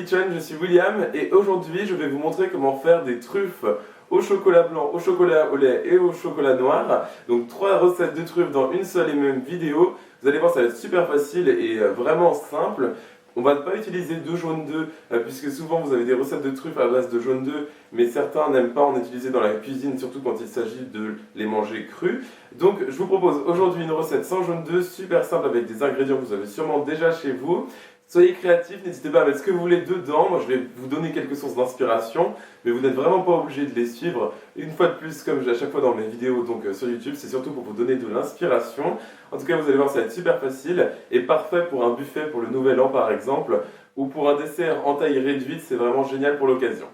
Kitchen, je suis William et aujourd'hui je vais vous montrer comment faire des truffes au chocolat blanc, au chocolat au lait et au chocolat noir. Donc 3 recettes de truffes dans une seule et même vidéo. Vous allez voir, ça va être super facile et vraiment simple. On va pas utiliser de jaune d'œuf puisque souvent vous avez des recettes de truffes à base de jaune d'œuf, mais certains n'aiment pas en utiliser dans la cuisine, surtout quand il s'agit de les manger crus. Donc je vous propose aujourd'hui une recette sans jaune d'œuf, super simple avec des ingrédients que vous avez sûrement déjà chez vous. Soyez créatifs, n'hésitez pas à mettre ce que vous voulez dedans. Moi, je vais vous donner quelques sources d'inspiration, mais vous n'êtes vraiment pas obligé de les suivre. Une fois de plus, comme à chaque fois dans mes vidéos sur YouTube, c'est surtout pour vous donner de l'inspiration. En tout cas, vous allez voir, ça va être super facile et parfait pour un buffet pour le Nouvel An par exemple, ou pour un dessert en taille réduite, c'est vraiment génial pour l'occasion.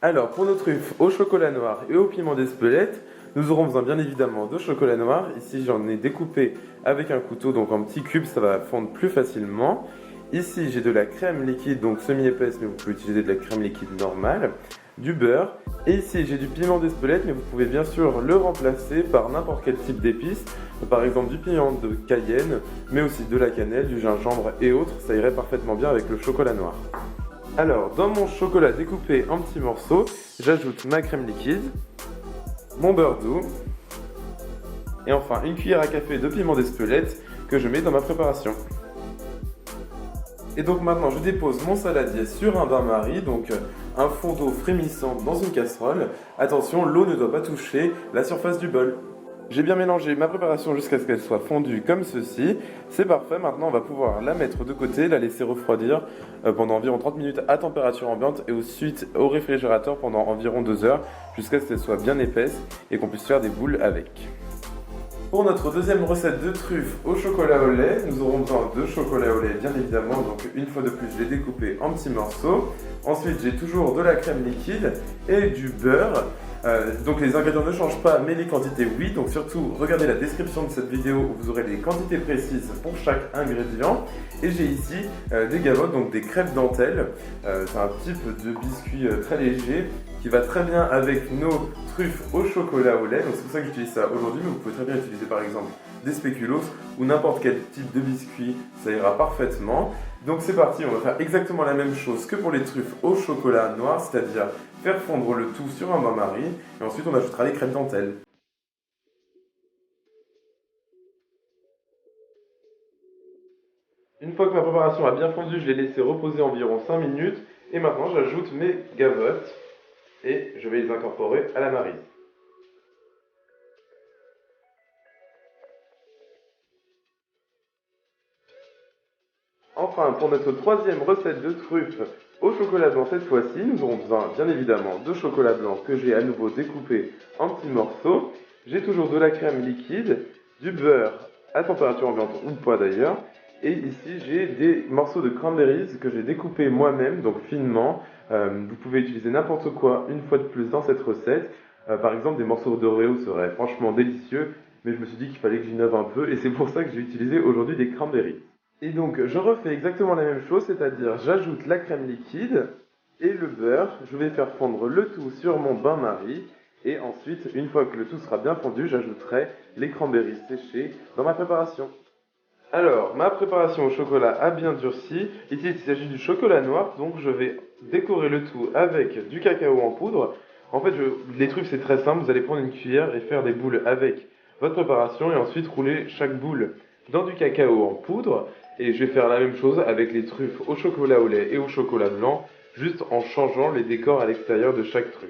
Alors, pour nos truffes au chocolat noir et au piment d'Espelette, nous aurons besoin bien évidemment de chocolat noir. Ici, j'en ai découpé avec un couteau, donc en petits cubes, ça va fondre plus facilement. Ici, j'ai de la crème liquide, donc semi-épaisse, mais vous pouvez utiliser de la crème liquide normale, du beurre. Et ici, j'ai du piment d'Espelette, mais vous pouvez bien sûr le remplacer par n'importe quel type d'épices. Par exemple, du piment de Cayenne, mais aussi de la cannelle, du gingembre et autres. Ça irait parfaitement bien avec le chocolat noir. Alors, dans mon chocolat découpé en petits morceaux, j'ajoute ma crème liquide, mon beurre doux, et enfin une cuillère à café de piment d'Espelette que je mets dans ma préparation. Et donc maintenant je dépose mon saladier sur un bain-marie, donc un fond d'eau frémissant dans une casserole. Attention, l'eau ne doit pas toucher la surface du bol. J'ai bien mélangé ma préparation jusqu'à ce qu'elle soit fondue comme ceci. C'est parfait, maintenant on va pouvoir la mettre de côté, la laisser refroidir pendant environ 30 minutes à température ambiante et ensuite au réfrigérateur pendant environ 2 heures jusqu'à ce qu'elle soit bien épaisse et qu'on puisse faire des boules avec. Pour notre deuxième recette de truffes au chocolat au lait, nous aurons besoin de chocolat au lait bien évidemment, donc une fois de plus je l'ai découpé en petits morceaux. Ensuite j'ai toujours de la crème liquide et du beurre. Donc les ingrédients ne changent pas mais les quantités oui, donc surtout regardez la description de cette vidéo où vous aurez les quantités précises pour chaque ingrédient. Et j'ai ici des gavottes, donc des crêpes dentelles. C'est un type de biscuit très léger qui va très bien avec nos truffes au chocolat au lait. Donc c'est pour ça que j'utilise ça aujourd'hui, mais vous pouvez très bien utiliser par exemple des spéculoos ou n'importe quel type de biscuit, ça ira parfaitement. Donc c'est parti, on va faire exactement la même chose que pour les truffes au chocolat noir, c'est-à-dire faire fondre le tout sur un bain-marie et ensuite on ajoutera les crêpes dentelles. Une fois que ma préparation a bien fondu, je l'ai laissé reposer environ 5 minutes et maintenant j'ajoute mes gavottes et je vais les incorporer à la maryse. Enfin, pour notre troisième recette de truffes au chocolat blanc cette fois-ci, nous aurons besoin bien évidemment de chocolat blanc que j'ai à nouveau découpé en petits morceaux. J'ai toujours de la crème liquide, du beurre à température ambiante ou pas d'ailleurs. Et ici j'ai des morceaux de cranberries que j'ai découpés moi-même, donc finement. Vous pouvez utiliser n'importe quoi une fois de plus dans cette recette. Par exemple des morceaux d'Oreo seraient franchement délicieux, mais je me suis dit qu'il fallait que j'innove un peu et c'est pour ça que j'ai utilisé aujourd'hui des cranberries. Et donc je refais exactement la même chose, c'est-à-dire j'ajoute la crème liquide et le beurre, je vais faire fondre le tout sur mon bain-marie et ensuite, une fois que le tout sera bien fondu, j'ajouterai les cranberries séchées dans ma préparation. Alors, ma préparation au chocolat a bien durci. Ici, il s'agit du chocolat noir, donc je vais décorer le tout avec du cacao en poudre. En fait, les trucs c'est très simple, vous allez prendre une cuillère et faire des boules avec votre préparation et ensuite rouler chaque boule dans du cacao en poudre. Et je vais faire la même chose avec les truffes au chocolat au lait et au chocolat blanc, juste en changeant les décors à l'extérieur de chaque truffe.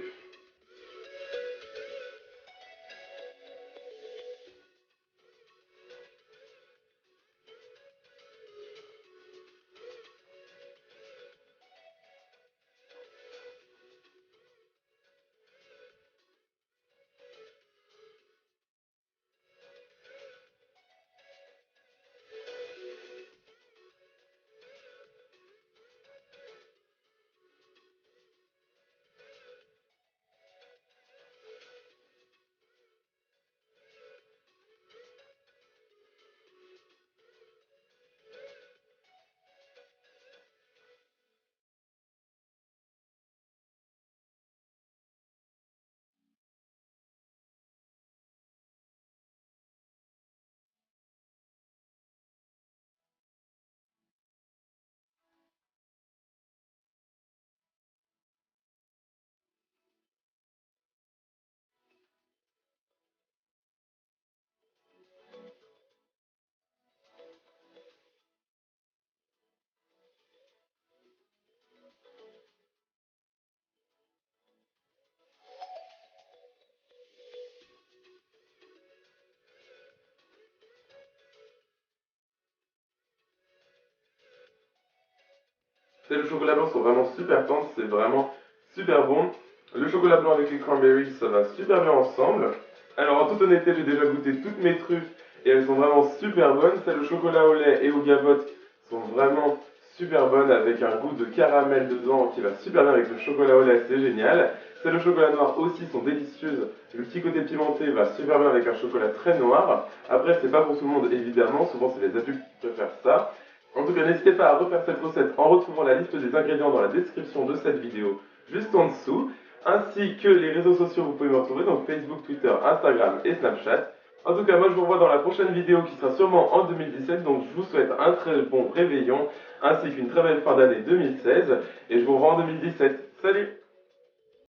Celles au chocolat blanc sont vraiment super tendres, c'est vraiment super bon. Le chocolat blanc avec les cranberries, ça va super bien ensemble. Alors en toute honnêteté, j'ai déjà goûté toutes mes truffes et elles sont vraiment super bonnes. Celles au chocolat au lait et au gavotte sont vraiment super bonnes avec un goût de caramel dedans qui va super bien avec le chocolat au lait, c'est génial. Celles au chocolat noir aussi sont délicieuses. Le petit côté pimenté va super bien avec un chocolat très noir. Après, c'est pas pour tout le monde évidemment, souvent c'est les adultes qui préfèrent ça. En tout cas, n'hésitez pas à refaire cette recette en retrouvant la liste des ingrédients dans la description de cette vidéo juste en dessous, ainsi que les réseaux sociaux vous pouvez me retrouver, donc Facebook, Twitter, Instagram et Snapchat. En tout cas, moi je vous revois dans la prochaine vidéo qui sera sûrement en 2017, donc je vous souhaite un très bon réveillon, ainsi qu'une très belle fin d'année 2016, et je vous revois en 2017. Salut!